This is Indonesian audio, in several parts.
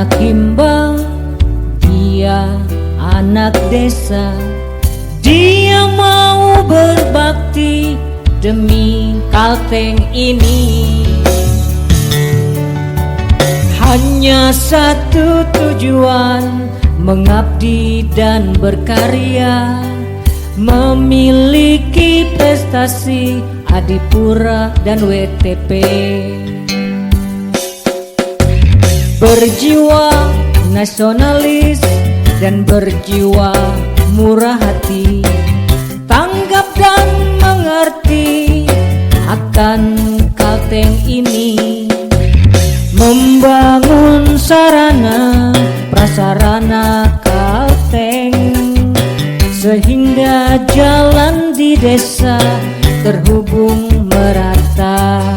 anak himba, dia anak desa. Dia mau berbakti demi Kalteng ini. Hanya satu tujuan, mengabdi dan berkarya, memiliki prestasi Adipura dan WTP. Berjiwa nasionalis dan berjiwa murah hati, tanggap dan mengerti akan Kalteng ini. Membangun sarana prasarana Kalteng, sehingga jalan di desa terhubung merata.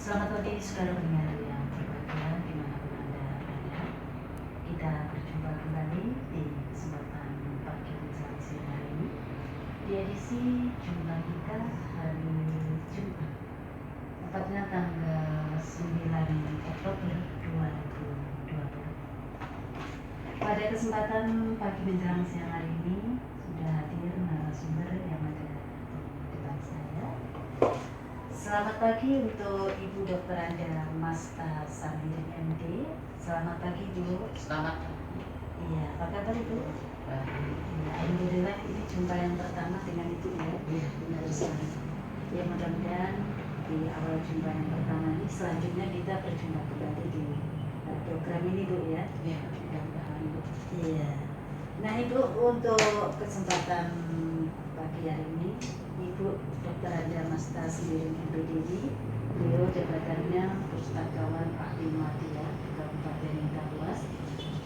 Selamat pagi saudara pendengar yang berbahagia dimanapun Anda berada. Kita berjumpa kembali di kesempatan pagi bincang siang hari ini di edisi jumlah kita hari Jumat, tepatnya tanggal 9 Oktober 2020. Pada kesempatan pagi bincang siang hari ini sudah hadir narasumber yang ada di depan saya. Selamat pagi untuk Ibu Dr. Anda Masta Samirin MD. Selamat pagi Bu. Selamat pagi. Iya, apa kabar Ibu? Baik. Ya, alhamdulillah ini jumpa yang pertama dengan Ibu ya. Benar sekali. Ya, mudah-mudahan di awal jumpa yang pertama ini selanjutnya kita berjumpa kembali di program ini Bu ya. Ya, mudah-mudahan Bu. Iya. Nah Ibu, untuk kesempatan pagi hari ini, Ibu Dr. Anda Masta Samirin MPD ini, beliau jabatannya Pustakawan Ahli Muhammadiyah Kabupaten Kapuas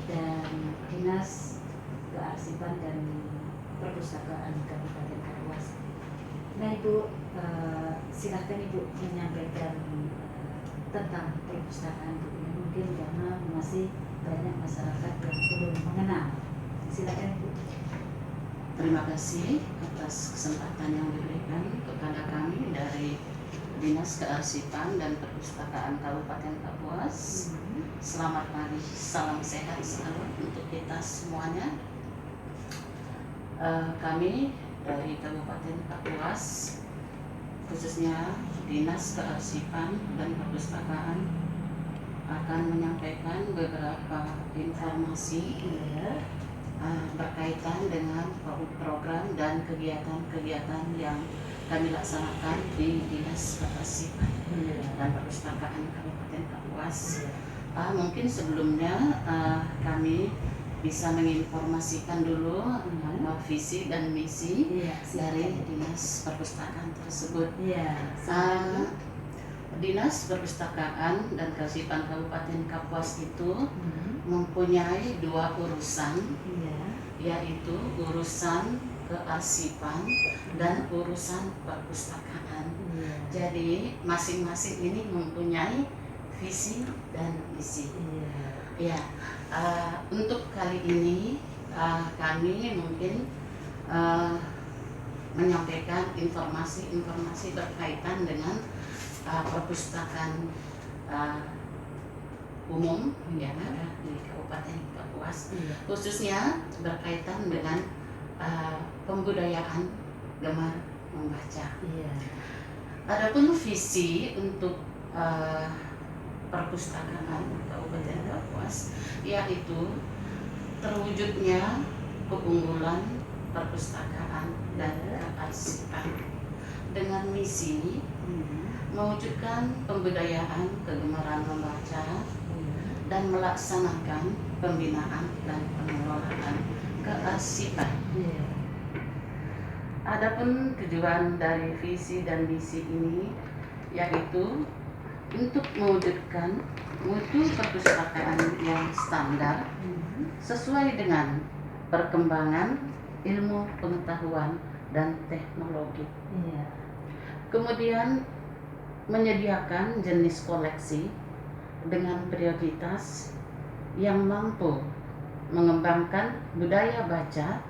dan Dinas Kearsipan dan Perpustakaan Kabupaten Kapuas. Nah Ibu, silahkan Ibu menyampaikan tentang perpustakaan Bu. Mungkin karena masih banyak masyarakat yang belum mengenal. Silakan Bu. Terima kasih atas kesempatan yang diberikan kepada kami dari Dinas Kearsipan dan Perpustakaan Kabupaten Kapuas. Selamat pagi, salam sehat selalu untuk kita semuanya. Kami dari Kabupaten Kapuas, khususnya Dinas Kearsipan dan Perpustakaan, akan menyampaikan beberapa informasi berkaitan dengan program dan kegiatan-kegiatan yang kami laksanakan di Dinas Kearsipan dan Perpustakaan Kabupaten Kapuas. Mungkin sebelumnya kami bisa menginformasikan dulu visi dan misi dari Dinas Perpustakaan tersebut. Dinas Perpustakaan dan Kearsipan Kabupaten Kapuas itu mempunyai dua urusan, yaitu urusan kearsipan dan urusan perpustakaan. Jadi masing-masing ini mempunyai visi dan misi. Untuk kali ini kami mungkin menyampaikan informasi-informasi berkaitan dengan perpustakaan umum yang ada di Kabupaten Kapuas, khususnya berkaitan dengan pembudayaan gemar membaca. Adapun visi untuk perpustakaan Kabupaten Kapuas, yaitu terwujudnya keunggulan perpustakaan dan kearsipan dengan misi mewujudkan pemberdayaan kegemaran membaca dan melaksanakan pembinaan dan pengelolaan kearsipan. Adapun tujuan dari visi dan misi ini yaitu untuk mewujudkan mutu perpustakaan yang standar sesuai dengan perkembangan ilmu pengetahuan dan teknologi. Iya. Kemudian menyediakan jenis koleksi dengan prioritas yang mampu mengembangkan budaya baca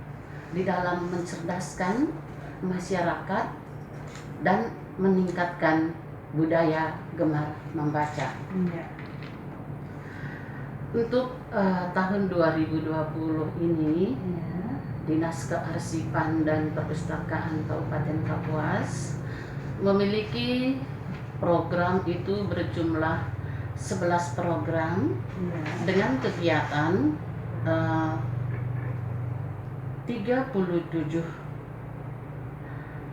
di dalam mencerdaskan masyarakat dan meningkatkan budaya gemar membaca. Iya. Untuk tahun 2020 ini, Iya. Dinas Kearsipan dan Perpustakaan Kabupaten Kapuas memiliki program itu berjumlah 11 program Iya. dengan kegiatan 37.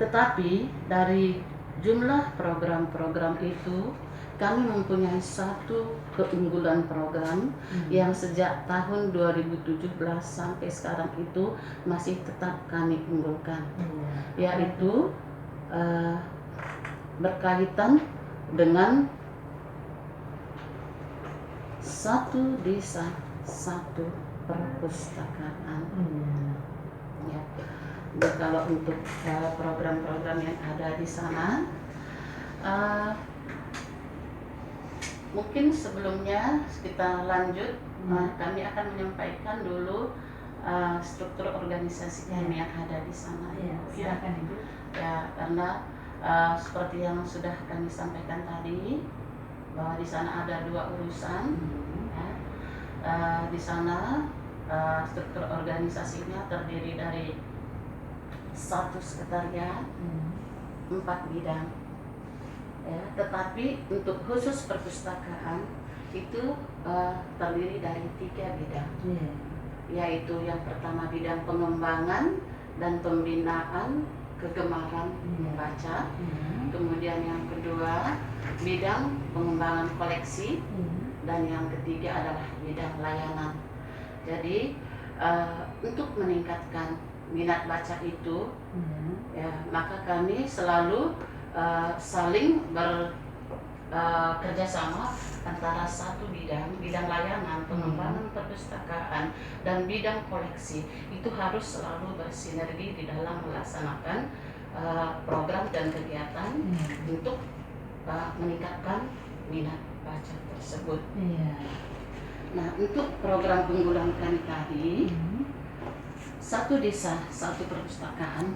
Tetapi dari jumlah program-program itu kami mempunyai satu keunggulan program yang sejak tahun 2017 sampai sekarang itu masih tetap kami unggulkan, yaitu berkaitan dengan satu desa satu perpustakaan. Ya. Jadi kalau untuk program-program yang ada di sana, mungkin sebelumnya kita lanjut, kami akan menyampaikan dulu struktur organisasi kami yang ada di sana. Iya, silakan Ibu. Ya, karena seperti yang sudah kami sampaikan tadi, bahwa di sana ada 2 urusan. Ya. Di sana struktur organisasinya terdiri dari 1 sekretariat, 4 bidang. Ya, tetapi untuk khusus perpustakaan itu terdiri dari 3 bidang, yaitu yang pertama bidang pengembangan dan pembinaan kegemaran membaca, kemudian yang kedua bidang pengembangan koleksi, dan yang ketiga adalah bidang layanan. Jadi untuk meningkatkan minat baca itu, ya, maka kami selalu saling bekerja sama antara satu bidang layanan pengembangan perpustakaan dan bidang koleksi itu harus selalu bersinergi di dalam melaksanakan program dan kegiatan untuk meningkatkan minat baca tersebut. Nah, untuk program unggulan kami tadi, satu desa satu perpustakaan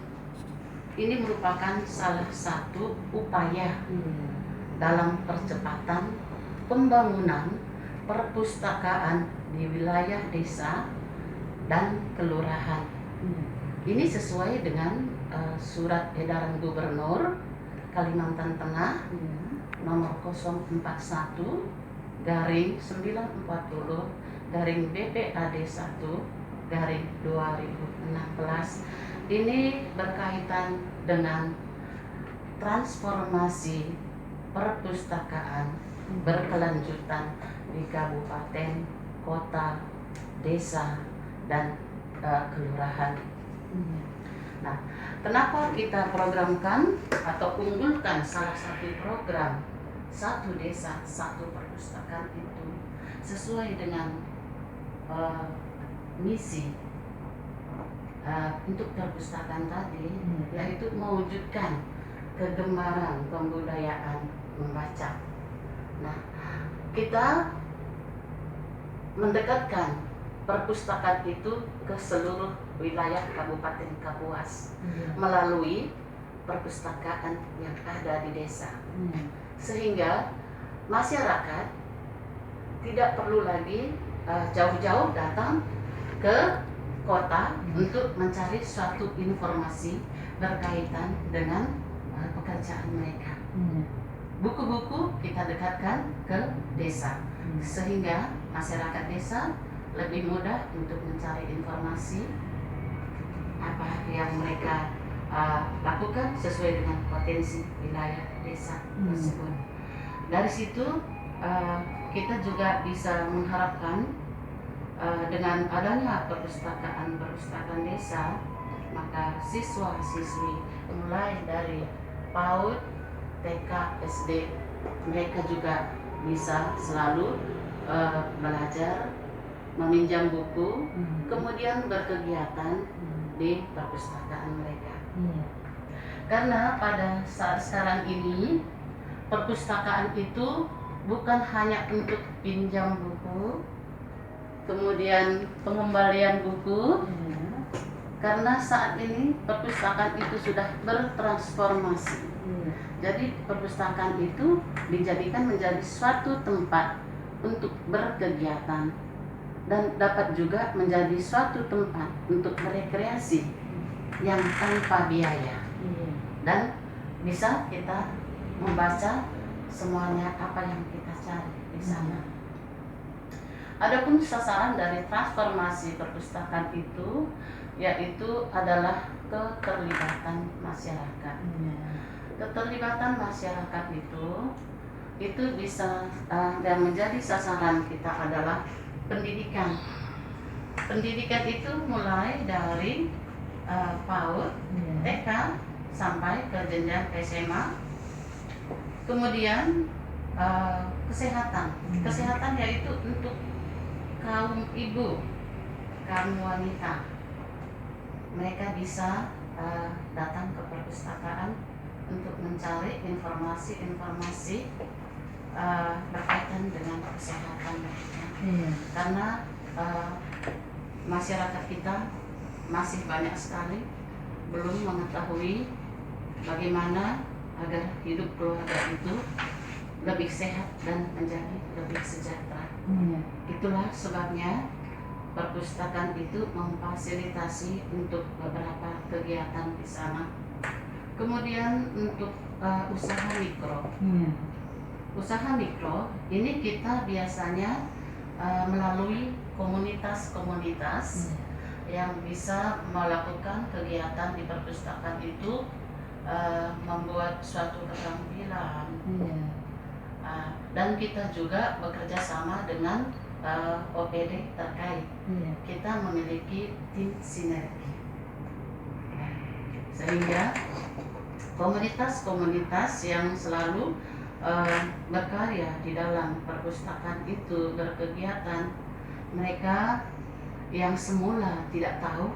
ini merupakan salah satu upaya dalam percepatan pembangunan perpustakaan di wilayah desa dan kelurahan. Ini sesuai dengan surat edaran Gubernur Kalimantan Tengah nomor 041-BPAD1-BPAD 1-2016. Ini berkaitan dengan transformasi perpustakaan berkelanjutan di kabupaten, kota, desa, dan kelurahan. Nah, kenapa kita programkan atau unggulkan salah satu program satu desa satu perpustakaan itu sesuai dengan misi untuk perpustakaan tadi, yaitu mewujudkan kegemaran pembudayaan membaca. Nah, kita mendekatkan perpustakaan itu ke seluruh wilayah Kabupaten Kapuas melalui perpustakaan yang ada di desa, sehingga masyarakat tidak perlu lagi jauh-jauh datang ke kota untuk mencari suatu informasi berkaitan dengan pekerjaan mereka. Buku-buku kita dekatkan ke desa, sehingga masyarakat desa lebih mudah untuk mencari informasi apa yang mereka lakukan sesuai dengan potensi wilayah desa tersebut. Dari situ kita juga bisa mengharapkan dengan adanya perpustakaan desa, maka siswa-siswi mulai dari PAUD, TK, SD, mereka juga bisa selalu belajar, meminjam buku, kemudian berkegiatan di perpustakaan mereka. Karena pada saat sekarang ini perpustakaan itu bukan hanya untuk pinjam buku, kemudian pengembalian buku, karena saat ini perpustakaan itu sudah bertransformasi. Jadi perpustakaan itu dijadikan menjadi suatu tempat untuk berkegiatan dan dapat juga menjadi suatu tempat untuk berekreasi yang tanpa biaya, dan bisa kita membaca semuanya apa yang kita cari di sana. Adapun sasaran dari transformasi perpustakaan itu yaitu adalah keterlibatan masyarakat. Keterlibatan masyarakat itu bisa dan menjadi sasaran kita adalah pendidikan. Pendidikan itu mulai dari PAUD, TK sampai ke jenjang SMA. Kemudian kesehatan. Kesehatan yaitu untuk kaum ibu, kaum wanita. Mereka bisa datang ke perpustakaan untuk mencari informasi-informasi berkaitan dengan kesehatan mereka. Karena masyarakat kita masih banyak sekali belum mengetahui bagaimana agar hidup keluarga itu lebih sehat dan menjadi lebih sejahtera. Itulah sebabnya perpustakaan itu memfasilitasi untuk beberapa kegiatan di sana. Kemudian untuk usaha mikro. Usaha mikro ini kita biasanya melalui komunitas-komunitas yang bisa melakukan kegiatan di perpustakaan itu, membuat suatu keterampilan. Dan kita juga bekerja sama dengan OPD terkait. Kita memiliki tim sinergi, sehingga komunitas-komunitas yang selalu berkarya di dalam perpustakaan itu berkegiatan, mereka yang semula tidak tahu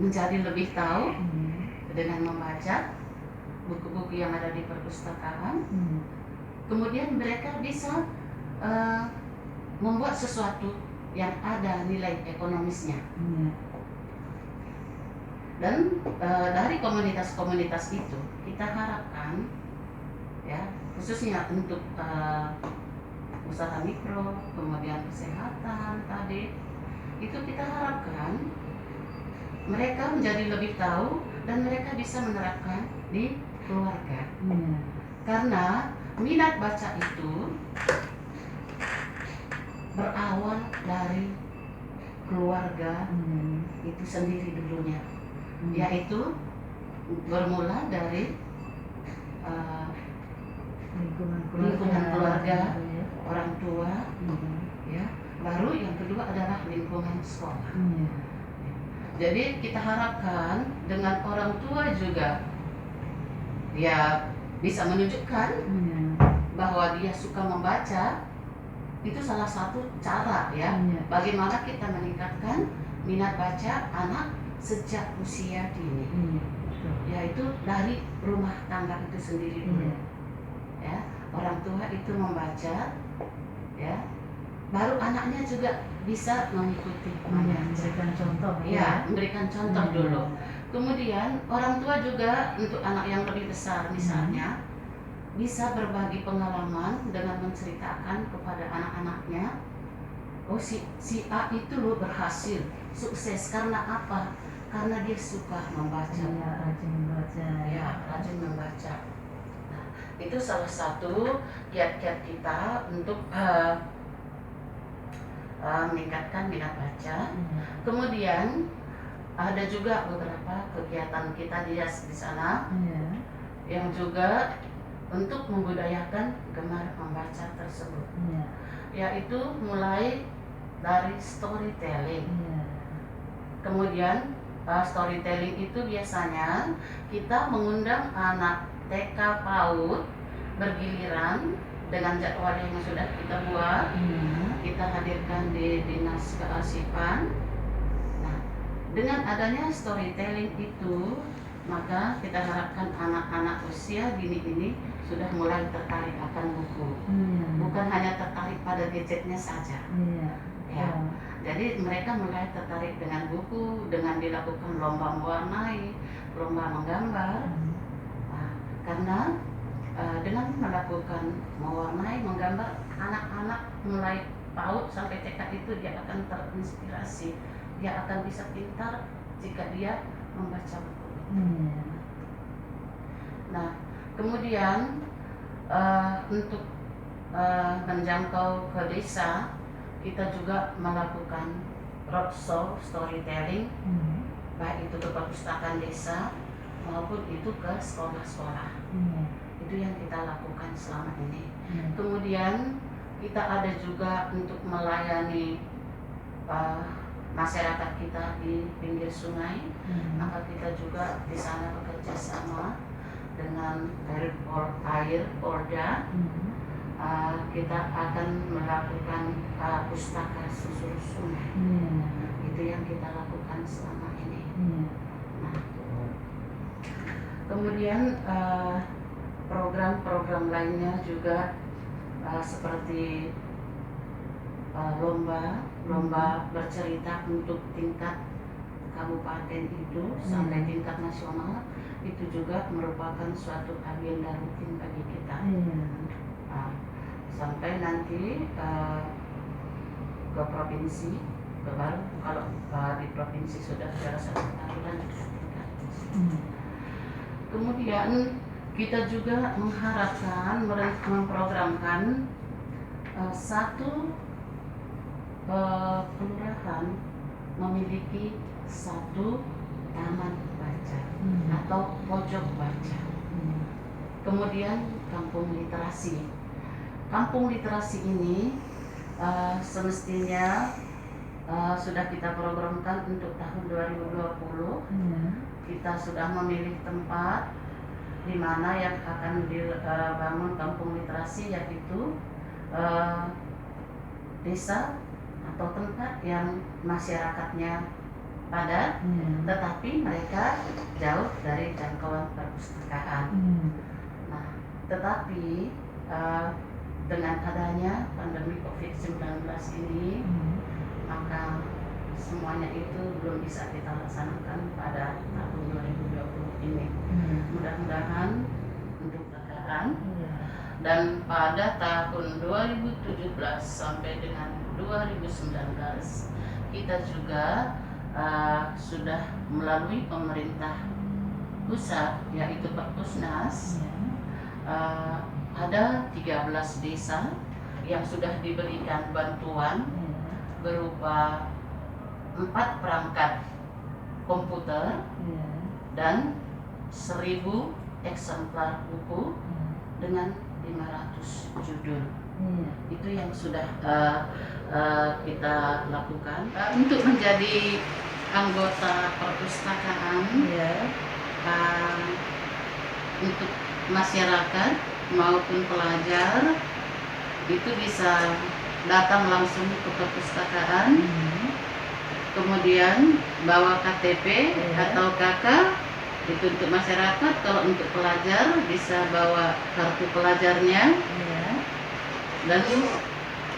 menjadi lebih tahu dengan membaca buku-buku yang ada di perpustakaan. Kemudian mereka bisa membuat sesuatu yang ada nilai ekonomisnya. Dan dari komunitas-komunitas itu kita harapkan, ya, khususnya untuk usaha mikro, kemudian kesehatan tadi, itu kita harapkan mereka menjadi lebih tahu dan mereka bisa menerapkan di keluarga. Karena minat baca itu berawal dari keluarga itu sendiri dulunya, yaitu bermula dari lingkungan keluarga, orang tua, ya. Baru yang kedua adalah lingkungan sekolah. Jadi kita harapkan dengan orang tua juga dia bisa menunjukkan bahwa dia suka membaca. Itu salah satu cara, ya, bagaimana kita meningkatkan minat baca anak sejak usia dini, yaitu dari rumah tangga itu sendiri dulu. Ya, orang tua itu membaca, ya, baru anaknya juga bisa mengikuti, memberikan contoh, ya, memberikan contoh dulu. Kemudian orang tua juga untuk anak yang lebih besar misalnya bisa berbagi pengalaman dengan menceritakan kepada anak-anaknya, oh si A itu loh berhasil, sukses karena apa? Karena dia suka membaca, rajin membaca, rajin membaca. Nah, itu salah satu kiat-kiat kita untuk meningkatkan minat baca. Kemudian ada juga beberapa kegiatan kita di sana yang juga untuk membudayakan gemar membaca tersebut, yaitu mulai dari storytelling. Kemudian storytelling itu biasanya kita mengundang anak TK PAUD bergiliran dengan jadwal yang sudah kita buat. Kita hadirkan di Dinas Kearsipan. Nah, dengan adanya storytelling itu, maka kita harapkan anak-anak usia dini ini sudah mulai tertarik akan buku. Bukan hanya tertarik pada gadgetnya saja. Ya. Jadi mereka mulai tertarik dengan buku, dengan dilakukan lomba mewarnai, lomba menggambar. Nah, karena dengan melakukan mewarnai, menggambar, anak-anak mulai PAUD sampai TK itu dia akan terinspirasi, dia akan bisa pintar jika dia membaca buku. Nah, kemudian untuk menjangkau ke desa, kita juga melakukan roadshow storytelling, baik itu ke perpustakaan desa maupun itu ke sekolah-sekolah. Itu yang kita lakukan selama ini. Kemudian kita ada juga untuk melayani masyarakat kita di pinggir sungai, maka kita juga di sana bekerja sama dengan air Polda. Kita akan melakukan pustaka susur sungai. Itu yang kita lakukan selama ini. Nah, kemudian program-program lainnya juga seperti lomba bercerita untuk tingkat kabupaten itu sampai tingkat nasional, itu juga merupakan suatu agenda rutin bagi kita. Sampai nanti ke provinsi, baru kalau di provinsi sudah juara 1 tahunan kita tingkat. Kemudian kita juga mengharapkan memprogramkan satu kelurahan memiliki satu taman baca atau pojok baca. Kemudian kampung literasi. Kampung literasi ini semestinya sudah kita programkan untuk tahun 2020. Kita sudah memilih tempat di mana yang akan dibangun kampung literasi, yaitu desa atau tempat yang masyarakatnya padat, tetapi mereka jauh dari jangkauan perpustakaan. Nah, tetapi dengan adanya pandemi COVID-19 ini, maka semuanya itu belum bisa kita laksanakan pada tahun 2020 ini. Mudah-mudahan untuk sekarang dan pada tahun 2017 sampai dengan 2019 kita juga sudah melalui pemerintah pusat, yaitu Perpusnas, ada 13 desa yang sudah diberikan bantuan berupa 4 perangkat komputer dan 1000 eksemplar buku dengan 500 judul. Itu yang sudah kita lakukan. Untuk menjadi anggota perpustakaan, untuk masyarakat maupun pelajar itu bisa datang langsung ke perpustakaan, kemudian bawa KTP atau KK. Itu untuk masyarakat. Kalau untuk pelajar bisa bawa kartu pelajarnya, dan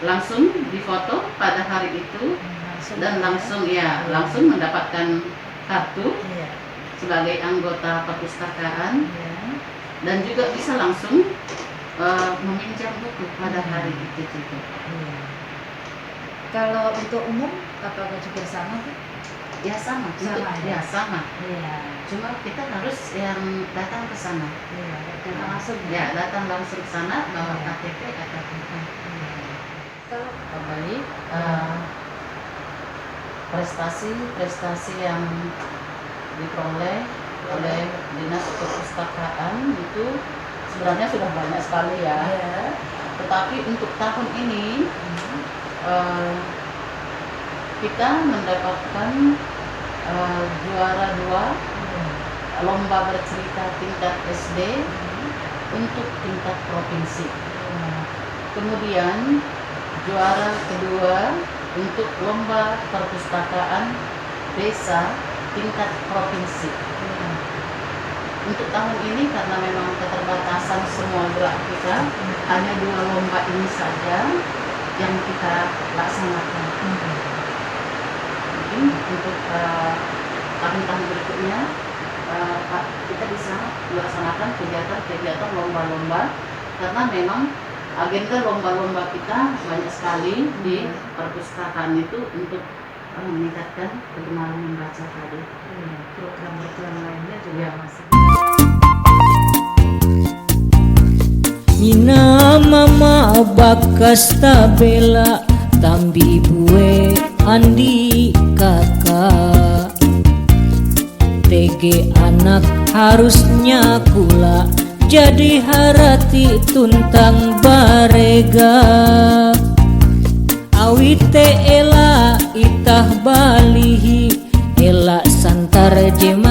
langsung difoto pada hari itu, dan langsung mendapatkan kartu sebagai anggota perpustakaan, dan juga bisa langsung meminjam buku pada hari itu juga. Kalau untuk umum apakah juga sama tuh? Ya sama, sama. Cuma kita harus yang datang ke sana. Datang langsung ke sana bawa KTP atau Kalau kembali prestasi yang diperoleh oleh Dinas Perpustakaan itu sebenarnya sudah banyak sekali ya. Tetapi untuk tahun ini kita mendapatkan juara 2 lomba bercerita tingkat SD untuk tingkat provinsi. Kemudian juara kedua untuk lomba perpustakaan desa tingkat provinsi. Untuk tahun ini karena memang keterbatasan semua gerak kita, hanya 2 lomba ini saja yang kita laksanakan. Mungkin untuk tahun-tahun berikutnya kita bisa melaksanakan kegiatan-kegiatan lomba-lomba, karena memang agenda lomba-lomba kita banyak sekali di perpustakaan itu untuk meningkatkan kegemaran membaca tadi. Program-program lainnya juga masih. Mina mama bakas tabela tambi bue andi kakak TG anak harusnya kula jadi harati tuntang barega awite ela itah balihi ela santar jema